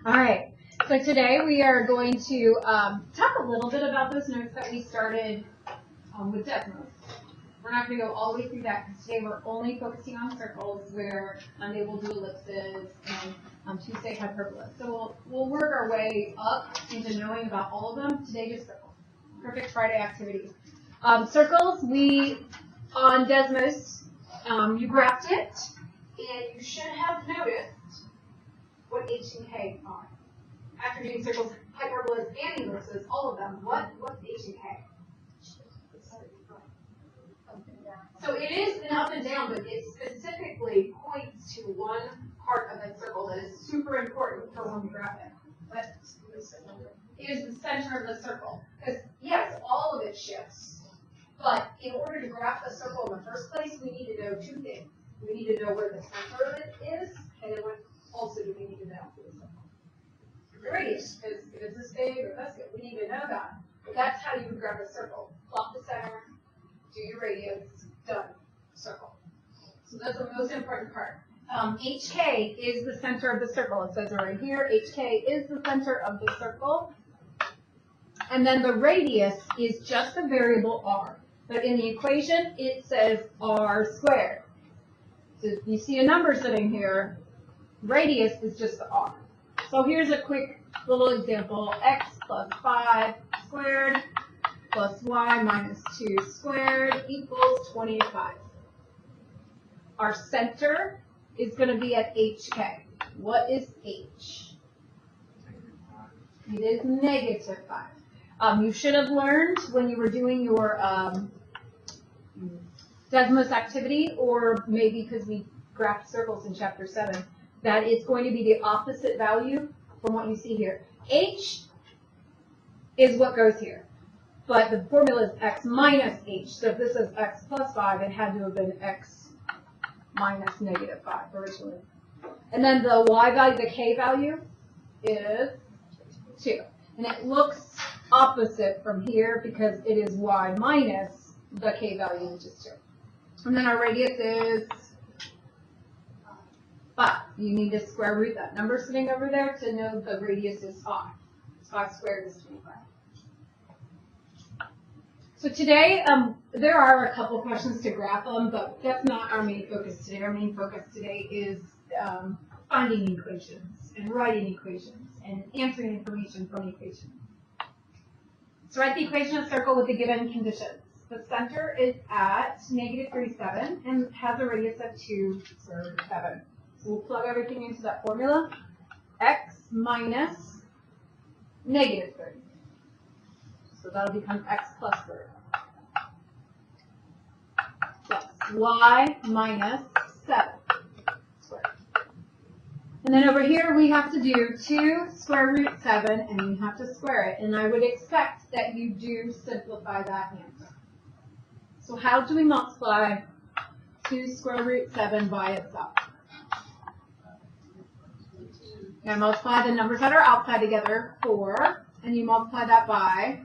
All right. So today we are going to talk a little bit about those notes that we started with Desmos. We're not going to go all the way through that because today we're only focusing on circles, where Monday we'll do ellipses and Tuesday hyperbolas. So we'll work our way up into knowing about all of them. Today just circles. Perfect Friday activity. Circles, on Desmos, you graphed it, and you should have noticed what H and K are. After doing circles, hyperbolas, and ellipses, all of them, what's H and K? So it is an up and down, but it specifically points to one part of a circle that is super important for when we graph it. But it is the center of the circle. Because, yes, all of it shifts. But in order to graph the circle in the first place, we need to know two things. We need to know where the center of it is, and then what also do we need to know for the circle? The radius, because if it's this big or this big, we need to know that. But that's how you would graph a circle. Plot the center, do your radius, done. Circle. So that's the most important part. HK is the center of the circle. It says it right here. HK is the center of the circle. And then the radius is just a variable r. But in the equation, it says r squared. So if you see a number sitting here, radius is just the r. So here's a quick little example. X plus 5 squared plus y minus 2 squared equals 25. Our center is going to be at HK. What is H? It is negative 5. You should have learned when you were doing your Desmos activity, or maybe because we graphed circles in chapter 7, that it's going to be the opposite value from what you see here. H is what goes here. But the formula is x minus h. So if this is x plus 5, it had to have been x minus negative 5 originally. And then the y value, the k value, is 2. And it looks opposite from here because it is y minus the k value, which is 2. And then our radius is 5. You need to square root that number sitting over there to know the radius is 5. 5 squared is 25. So today, there are a couple questions to graph them, but that's not our main focus today. Our main focus today is finding equations and writing equations and answering information from equations. So write the equation of circle with the given conditions. The center is at negative 37 and has a radius of 2 square root of 7. So we'll plug everything into that formula. X minus negative 30. So that'll become x plus 30. Plus y minus 7 squared. And then over here we have to do 2 square root 7, and you have to square it. And I would expect that you do simplify that answer. So how do we multiply 2 square root 7 by itself? You're going to multiply the numbers that are outside together, 4, and you multiply that by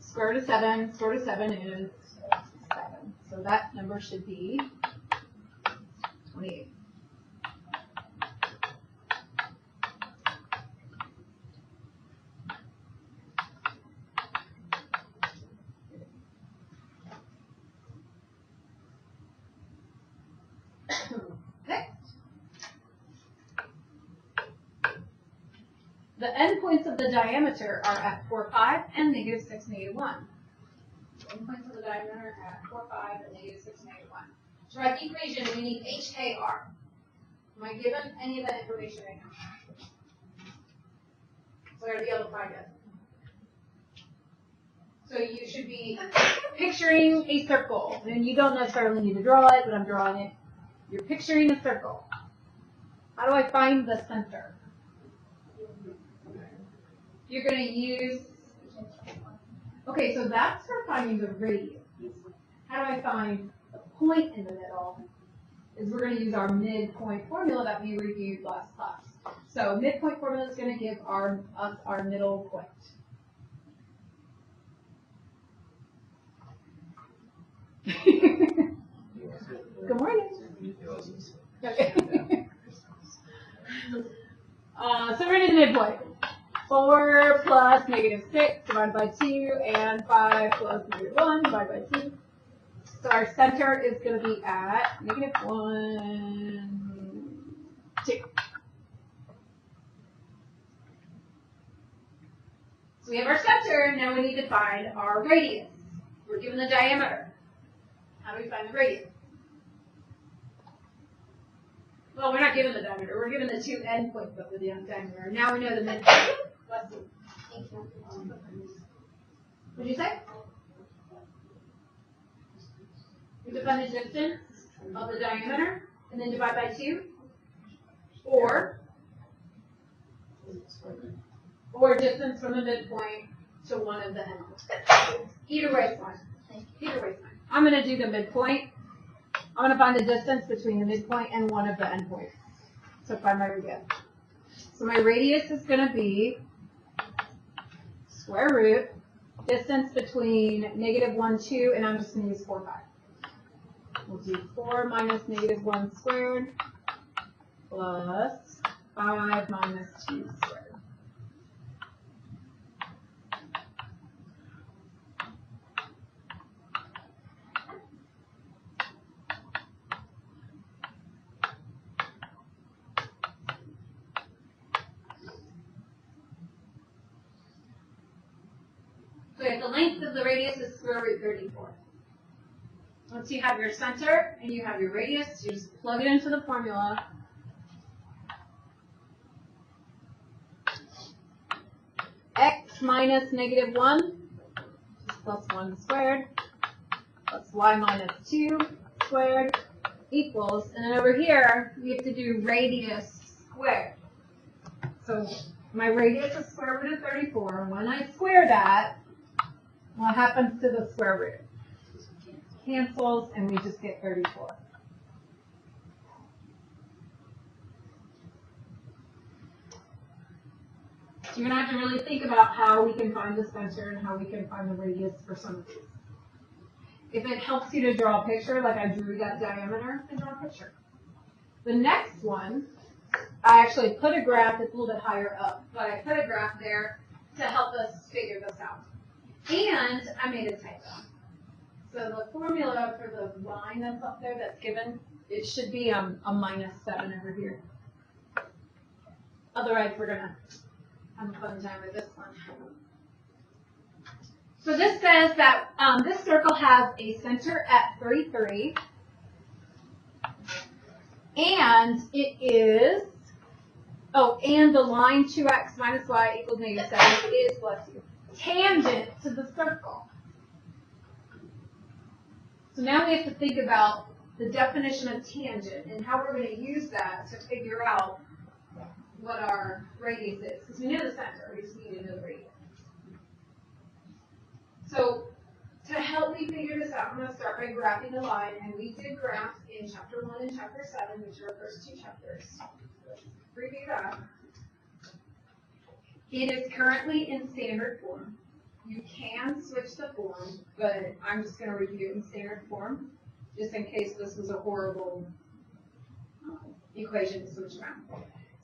square root of 7. Square root of 7 is 7. So that number should be 28. The endpoints of the diameter are at 4, 5, and negative 6, negative 1. Endpoints of the diameter are at 4, 5, and negative 6, negative 1. To write the equation, we need HKR. Am I given any of that information right now? So I gotta be able to find it. So you should be picturing a circle. And you don't necessarily need to draw it, but I'm drawing it. You're picturing a circle. How do I find the center? You're going to use, okay, so that's for finding the radius. How do I find the point in the middle? Is we're going to use our midpoint formula that we reviewed last class. So midpoint formula is going to give us our middle point. Good morning. Okay. So we're going to do the midpoint. 4 plus -6 divided by 2, and 5 plus -1 divided by 2. So our center is going to be at -1, 2. So we have our center, now we need to find our radius. We're given the diameter. How do we find the radius? Well, we're not given the diameter. We're given the 2 endpoints of the diameter. Now we know the midpoint. What did you say? We define the distance of the diameter and then divide by 2. Or distance from the midpoint to one of the endpoints. Either way is fine. Either way is fine. I'm going to do the midpoint. I'm going to find the distance between the midpoint and one of the endpoints. So find my radius. So my radius is going to be square root, distance between -1, 2, and I'm just going to use 4, 5. We'll do 4 minus -1 squared plus 5 minus 2 squared. So the length of the radius is square root 34. Once you have your center and you have your radius, you just plug it into the formula. X minus -1 plus 1 squared plus y minus 2 squared equals, and then over here we have to do radius squared. So my radius is square root of 34. When I square that, what happens to the square root? Cancels, and we just get 34. So you're going to have to really think about how we can find the center and how we can find the radius for some of these. If it helps you to draw a picture, like I drew that diameter, then draw a picture. The next one, I actually put a graph, it's a little bit higher up, but I put a graph there to help us figure this out. And I made a typo. So the formula for the line that's up there that's given, it should be a -7 over here. Otherwise, we're going to have a fun time with this one. So this says that this circle has a center at 33. And it is, and the line 2x minus y equals -7 is, bless you, tangent to the circle. So now we have to think about the definition of tangent and how we're going to use that to figure out what our radius is. Because we know the center, we just need to know the radius. So to help me figure this out, I'm going to start by graphing the line. And we did graph in chapter 1 and chapter 7, which are our first 2 chapters. Let's review that. It is currently in standard form. You can switch the form, but I'm just going to review it in standard form, just in case this was a horrible equation to switch around.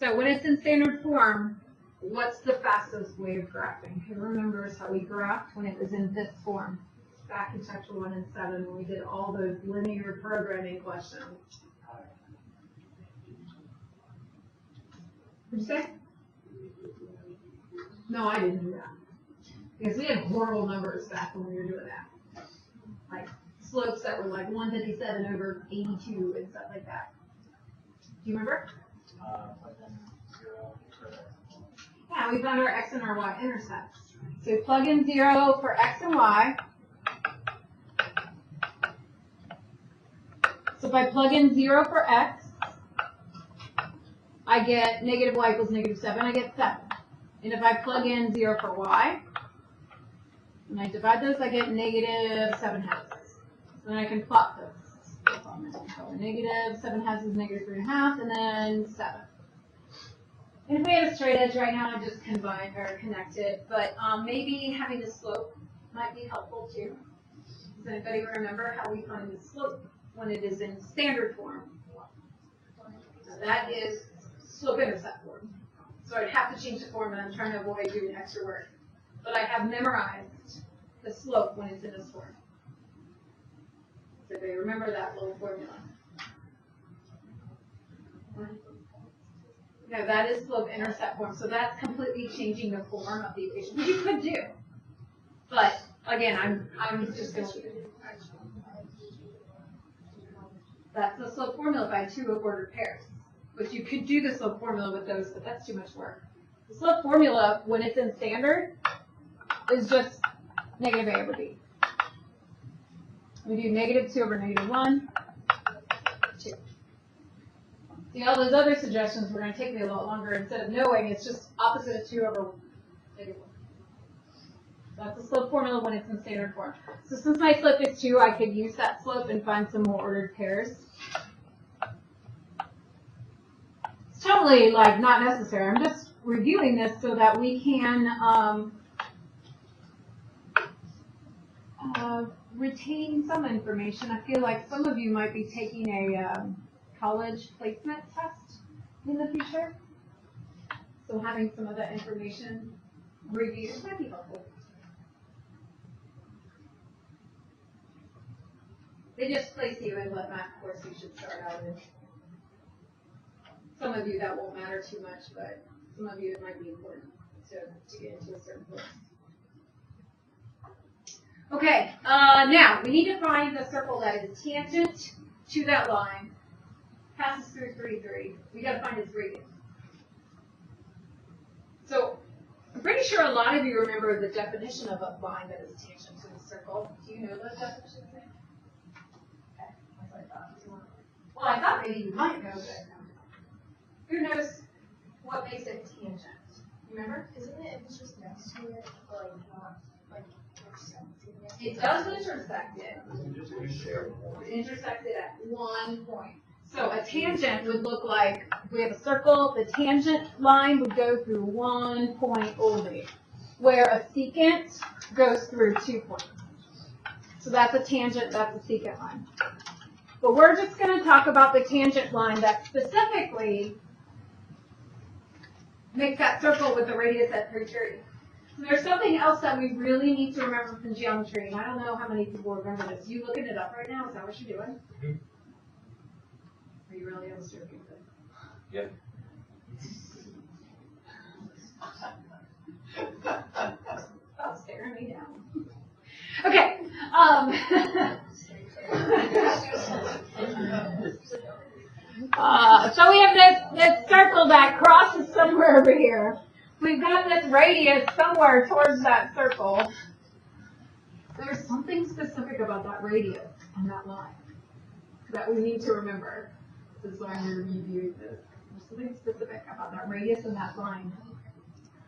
So when it's in standard form, what's the fastest way of graphing? Who remembers how we graphed when it was in this form? Back in chapter 1 and 7 when we did all those linear programming questions. What'd you say? No, I didn't do that. Because we had horrible numbers back when we were doing that. Like slopes that were like 157 over 82 and stuff like that. Do you remember? Yeah, we found our x and our y intercepts. So we plug in 0 for x and y. So if I plug in 0 for x, I get negative y equals -7, I get 7. And if I plug in 0 for y, and I divide those, I get -7/2. So then I can plot this. -7/2 is -3.5, and then 7. And if we had a straight edge right now, I'd just combine or connect it. But maybe having the slope might be helpful too. Does anybody remember how we find the slope when it is in standard form? So that is slope-intercept form. So I'd have to change the formula. I'm trying to avoid doing extra work. But I have memorized the slope when it's in this form. So they remember that little formula. No, that is slope-intercept form. So that's completely changing the form of the equation, which you could do. But again, I'm just going to. That's the slope formula by two ordered pairs. But you could do the slope formula with those, but that's too much work. The slope formula, when it's in standard, is just negative a over b. We do negative 2 over negative 1, 2. See, all those other suggestions were going to take me a lot longer. Instead of knowing, it's just opposite of 2 over negative 1. That's the slope formula when it's in standard form. So since my slope is 2, I could use that slope and find some more ordered pairs. It's totally, like, not necessary. I'm just reviewing this so that we can retain some information. I feel like some of you might be taking a college placement test in the future. So having some of that information reviewed might be helpful. They just place you in what math course you should start out in. Some of you that won't matter too much, but some of you it might be important to get into a certain course. Okay, now we need to find the circle that is tangent to that line, passes through 3, 3. We got to find its radius. So I'm pretty sure a lot of you remember the definition of a line that is tangent to the circle. Do you know the definition? Okay, that's what I thought. Well, I thought maybe you might know, but who knows what makes it tangent? You remember? Isn't it if it's just next to it, like not like it does intersect it. It intersects it at one point. So a tangent would look like, we have a circle, the tangent line would go through 1 point only, where a secant goes through 2 points. So that's a tangent, that's a secant line. But we're just going to talk about the tangent line that specifically makes that circle with the radius at 3, 3. So there's something else that we really need to remember from geometry, and I don't know how many people remember this. You looking it up right now? Is that what you're doing? Mm-hmm. Are you really illustrating this? Yeah. Stop staring me down. Okay. So we have this circle that crosses somewhere over here. We've got this radius somewhere towards that circle. There's something specific about that radius and that line that we need to remember. This is why I'm reviewing this. There's something specific about that radius and that line.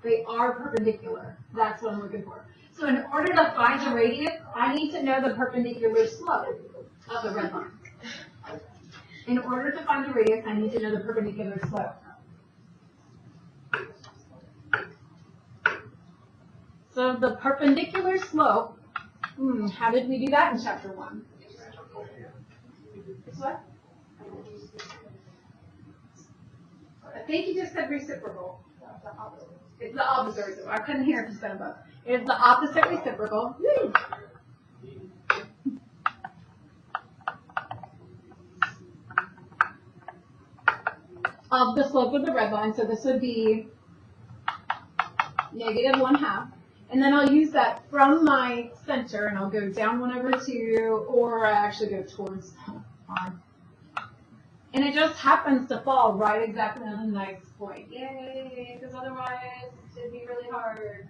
They are perpendicular. That's what I'm looking for. So in order to find the radius, I need to know the perpendicular slope of the red line. In order to find the radius, I need to know the perpendicular slope. So the perpendicular slope, how did we do that in chapter 1? It's what? I think you just said reciprocal. It's the opposite reciprocal. I couldn't hear if you said above. It's the opposite reciprocal. Of the slope of the red line, so this would be negative 1/2. And then I'll use that from my center, and I'll go down 1/2, or I actually go towards 1. And it just happens to fall right exactly on the nice point. Yay, because otherwise it'd be really hard.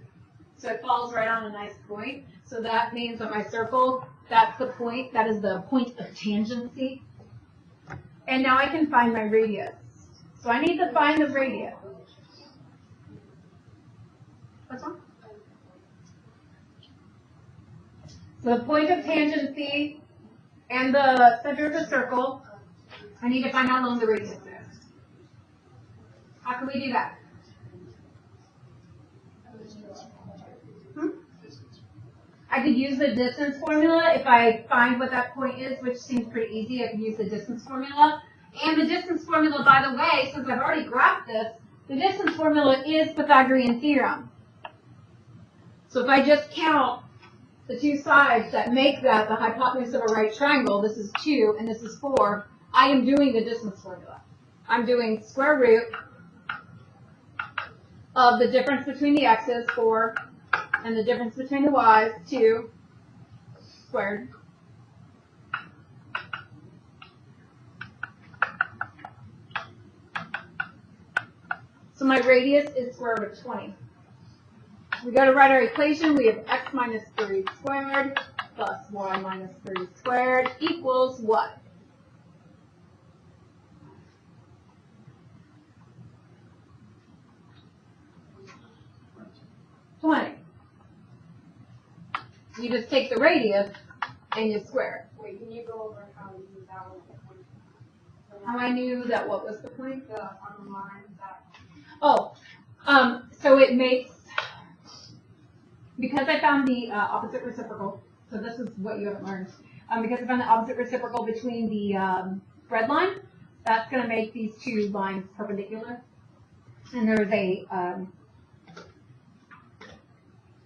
So it falls right on a nice point. So that means that my circle, that's the point, that is the point of tangency. And now I can find my radius. So I need to find the radius. What's wrong? So the point of tangency and the center of the circle, I need to find how long the radius is. How can we do that? I could use the distance formula if I find what that point is, which seems pretty easy. I can use the distance formula. And the distance formula, by the way, since I've already graphed this, The distance formula is Pythagorean theorem. So if I just count the two sides that make that the hypotenuse of a right triangle, this is 2 and this is 4, I am doing the distance formula. I'm doing square root of the difference between the x's, 4, and the difference between the y's, 2, squared. So my radius is square root of 20. We go to write our equation. We have x minus 3 squared plus y minus 3 squared equals what? 20. You just take the radius and you square it. Wait, can you go over how you use that one? How I knew that what was the point? The on the line that. Oh, so it makes, because I found the opposite reciprocal, so this is what you haven't learned, because I found the opposite reciprocal between the red line, that's going to make these two lines perpendicular. And there's a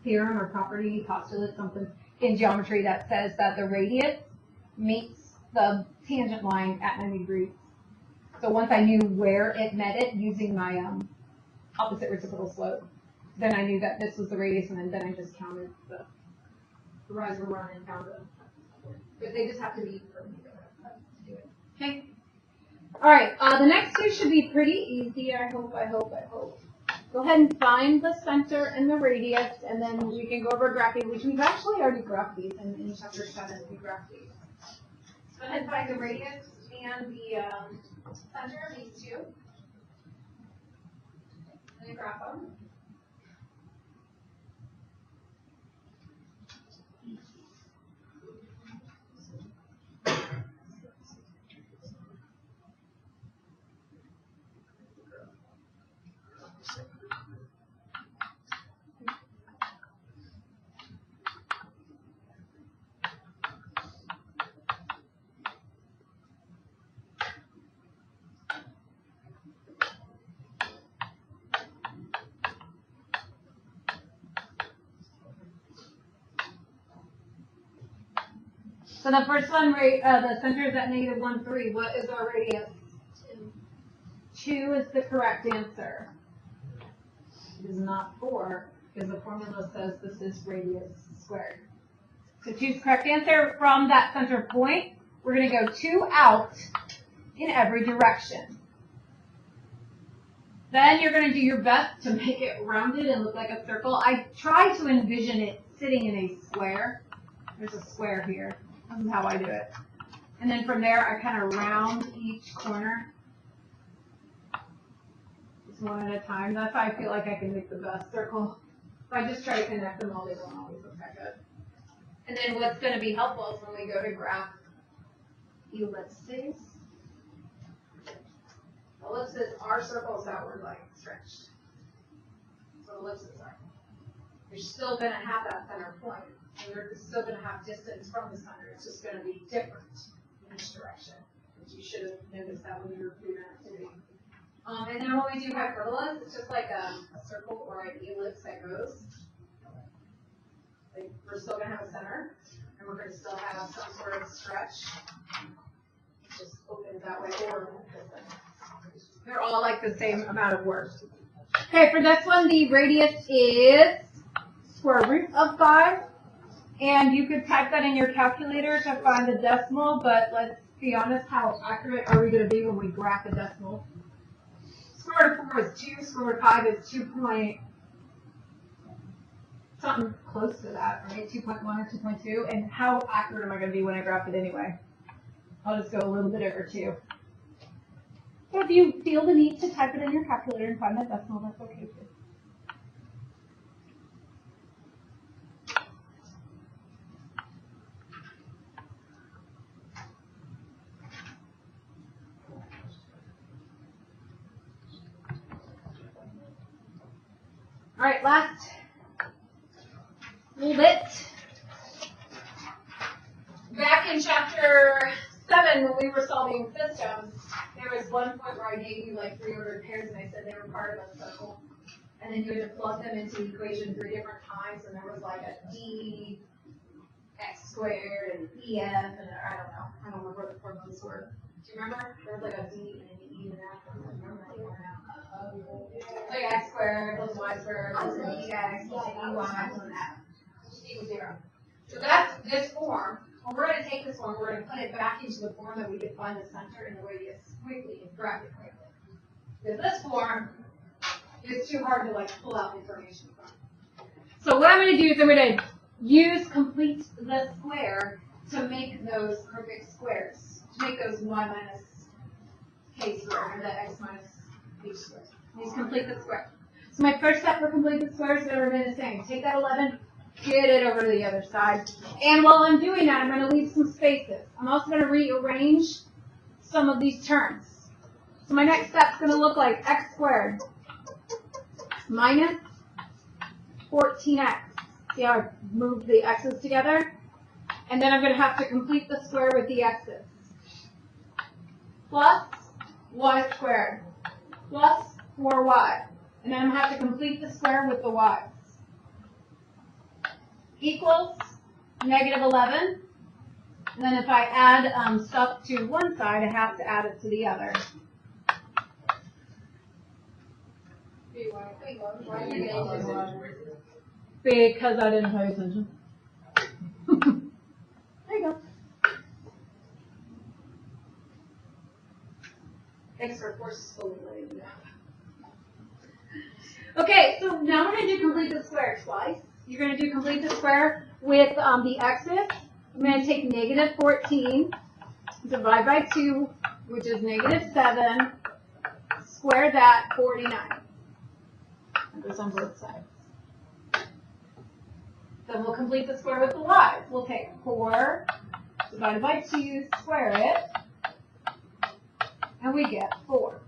theorem or property, postulate, something in geometry that says that the radius meets the tangent line at 90 degrees. So once I knew where it met it using my opposite reciprocal slope, then I knew that this was the radius, and then I just counted the rise or run and found it. But they just have to be perpendicular to do it. Okay? All right, the next two should be pretty easy, I hope. Go ahead and find the center and the radius, and then we can go over graphing, which we've actually already graphed these in chapter 7. We graphed these. Go ahead and find the radius and the center of these two. And then graph them. So the first one, the center is at negative 1, 3. What is our radius? 2 is the correct answer. It is not 4, because the formula says this is radius squared. So 2 is the correct answer. From that center point, we're going to go 2 out in every direction. Then you're going to do your best to make it rounded and look like a circle. I try to envision it sitting in a square. There's a square here. This is how I do it. And then from there, I kind of round each corner. Just one at a time. That's how I feel like I can make the best circle. If I just try to connect them all, they don't always look that good. And then what's going to be helpful is when we go to graph ellipses. Ellipses are circles that were like stretched. That's what ellipses are. You're still going to have that center point. And you're still going to have distance from the center. It's just going to be different in each direction. You should have noticed that when you were doing that activity. And then when we do hyperbolas, it's just like a circle or an ellipse that goes. Like we're still going to have a center, and we're going to still have some sort of stretch. It's just open that way, or they're all like the same amount of work. Okay, for this one, the radius is square root of 5. And you could type that in your calculator to find the decimal, but let's be honest, how accurate are we going to be when we graph a decimal? Square root of 4 is 2, square root of 5 is 2 point, something close to that, right? 2.1 or 2.2, and how accurate am I going to be when I graph it anyway? I'll just go a little bit over 2. So if you feel the need to type it in your calculator and find that decimal, that's okay too. All right, last little bit. Back in chapter 7, when we were solving systems, there was one point where I gave you like 3 ordered pairs and I said they were part of a circle. And then you had to plug them into the equation 3 different times, and there was like a d x squared and ef, and I don't know. I don't remember what the formulas were. Do you remember? There was like a d and an e and an f. I don't remember that anymore now. Like x squared plus y squared plus an ex plus an ey plus an f equals 0. So that's this form. Well, we're going to take this one, we're going to put it back into the form that we could find the center and the radius quickly and graph it quickly. Because this form is too hard to like pull out information from. So what I'm going to do is I'm going to use complete the square to make those perfect squares, to make those y minus k squared, or the x minus b squared. Use complete the square. So my first step for complete the square is going to remain the same. Take that 11, get it over to the other side. And while I'm doing that, I'm going to leave some spaces. I'm also going to rearrange some of these terms. So my next step is going to look like x squared minus 14x. See how I moved the x's together? And then I'm going to have to complete the square with the x's. Plus y squared plus 4y. And then I'm going to have to complete the square with the y's. Equals negative 11. And then if I add stuff to one side, I have to add it to the other. Because I didn't pay attention. There you go. Thanks for forcefully letting me know. Okay, so now we're going to do complete the square twice. You're going to do complete the square with the x's. I'm going to take negative 14, divide by 2, which is negative 7, square that, 49. It goes on both sides. Then we'll complete the square with the y's. We'll take 4 divided by 2, square it, and we get 4.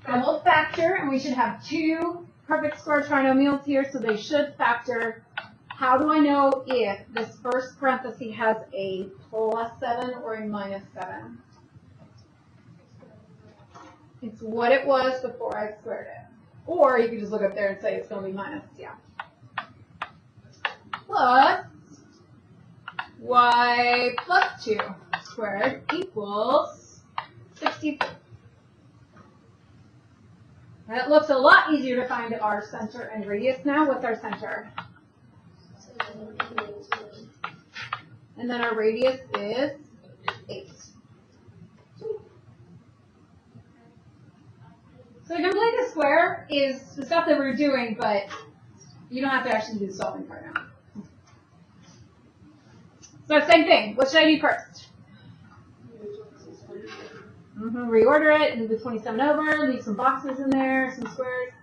Then we'll factor, and we should have 2 perfect square trinomials here, so they should factor. How do I know if this first parenthesis has a plus 7 or a minus 7? It's what it was before I squared it. Or you could just look up there and say it's going to be minus, yeah. Plus y plus 2 squared equals 64. That looks a lot easier to find our center and radius now. What's our center? And then our radius is 8. So to complete the square is the stuff that we're doing, but you don't have to actually do the solving part now. So same thing. What should I do first? Reorder it, move the 27 over, leave some boxes in there, some squares.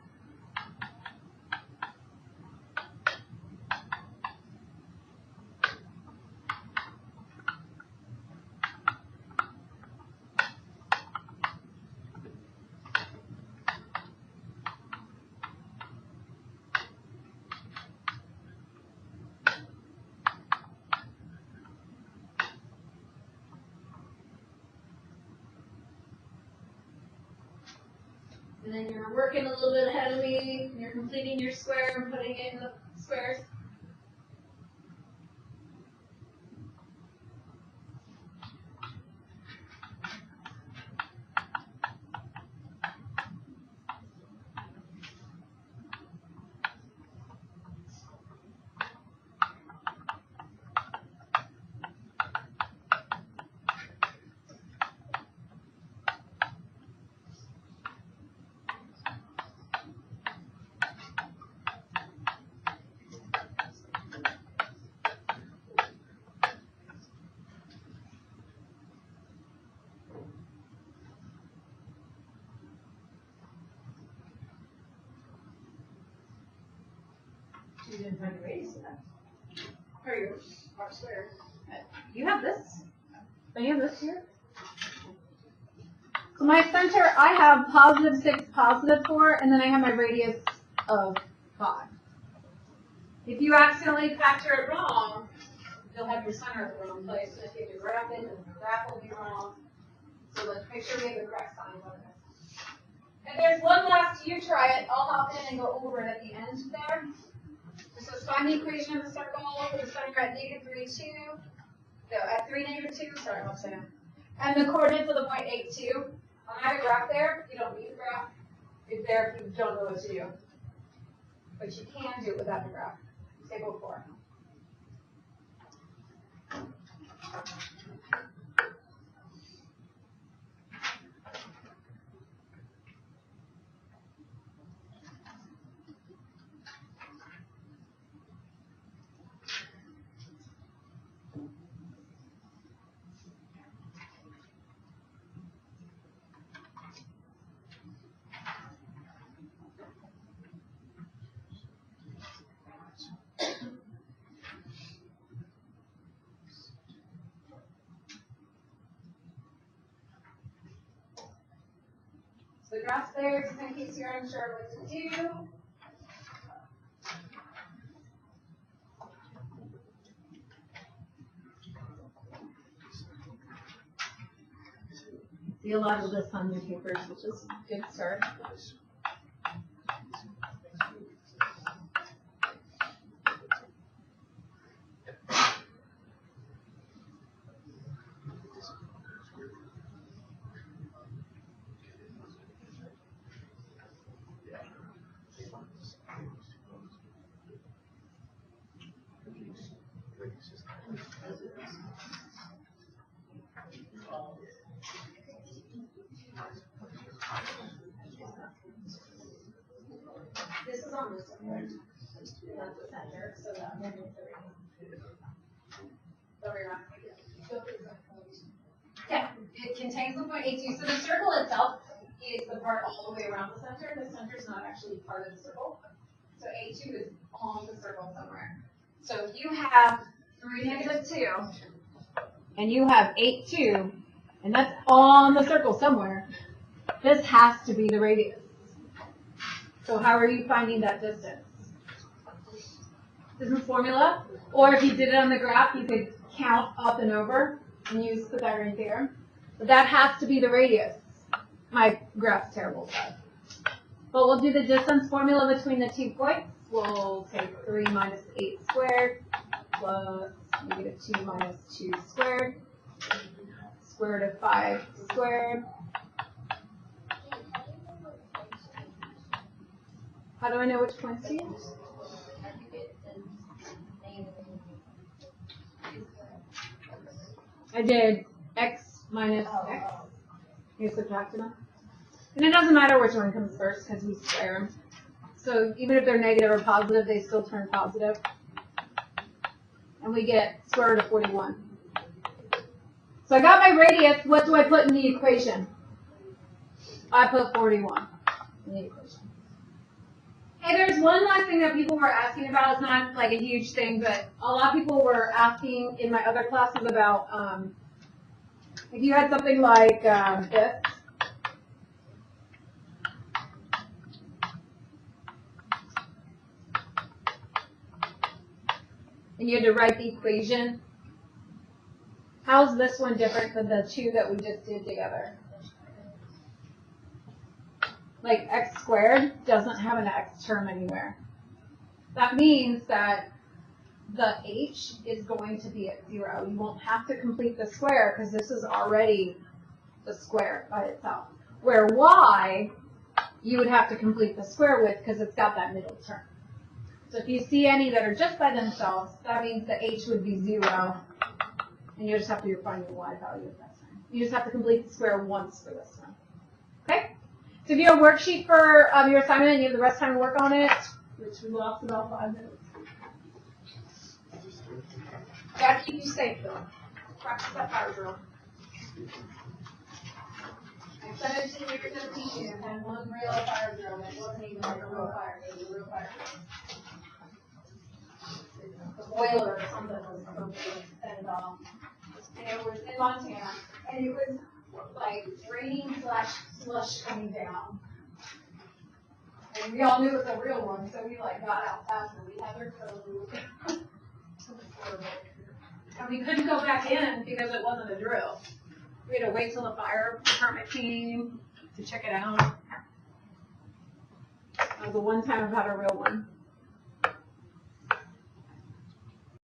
And then you're working a little bit ahead of me. You're completing your square and putting it in the squares. You didn't find a radius of that. Or your square. You have this. Don't you have this here? So my center, I have positive 6, positive 4, and then I have my radius of 5. If you accidentally factor it wrong, you'll have your center at the wrong place. So if you have to graph it, then the graph will be wrong. So let's make sure we have the correct sign on this. And there's one last, you try it. I'll hop in and go over it at the end there. So find the equation of the circle for the center at -3, 2. No, at 3, -2. Sorry, I'll say. And the coordinates of the point 8, 2. I have a graph there. You don't need a graph. It's there if you don't know what to do. But you can do it without the graph. Table 4. So the graph's there, just in case you're unsure what to do. See a lot of this on your papers, which is a good start. This is on the center. That's the center, so that one is yeah, it contains the point 82. So the circle itself is the part all the way around the center. The center is not actually part of the circle. So 82 is on the circle somewhere. So if you have 3, -2, and you have 8, 2, and that's on the circle somewhere, this has to be the radius. So how are you finding that distance? This is formula. Or if you did it on the graph, you could count up and over and use the Pythagorean theorem. But that has to be the radius. My graph's terrible, so. But we'll do the distance formula between the 2 points. We'll take 3 minus 8 squared plus -2 minus 2 squared, square root of 5 squared. How do I know which points to use? I did x minus x. You subtracted them. And it doesn't matter which one comes first because we square them. So even if they're negative or positive, they still turn positive. And we get square root of 41. So I got my radius. What do I put in the equation? I put 41 in the equation. Hey, there's one last thing that people were asking about. It's not like a huge thing, but a lot of people were asking in my other classes about if you had something like this. And you had to write the equation. How's this one different than the 2 that we just did together? Like x squared doesn't have an x term anywhere. That means that the h is going to be at 0. You won't have to complete the square because this is already the square by itself. Where y, you would have to complete the square with because it's got that middle term. So if you see any that are just by themselves, that means the h would be 0. And you just have to find the y value at that time. You just have to complete the square once for this one. Okay? So if you have a worksheet for your assignment and you have the rest of the time to work on it, which we lost about 5 minutes. Gotta keep you safe though. Practice that fire drill. I'm 17 years of teaching and had one real fire drill that wasn't even like a real fire, it was a real fire drill. The boiler or something was supposed to set it off. And it was in Montana. And it was like raining / slush coming down. And And we all knew it was a real one, so we like got out fast and we had their code. And we couldn't go back in because it wasn't a drill. We had to wait till the fire department came to check it out. That was the one time I've had a real one.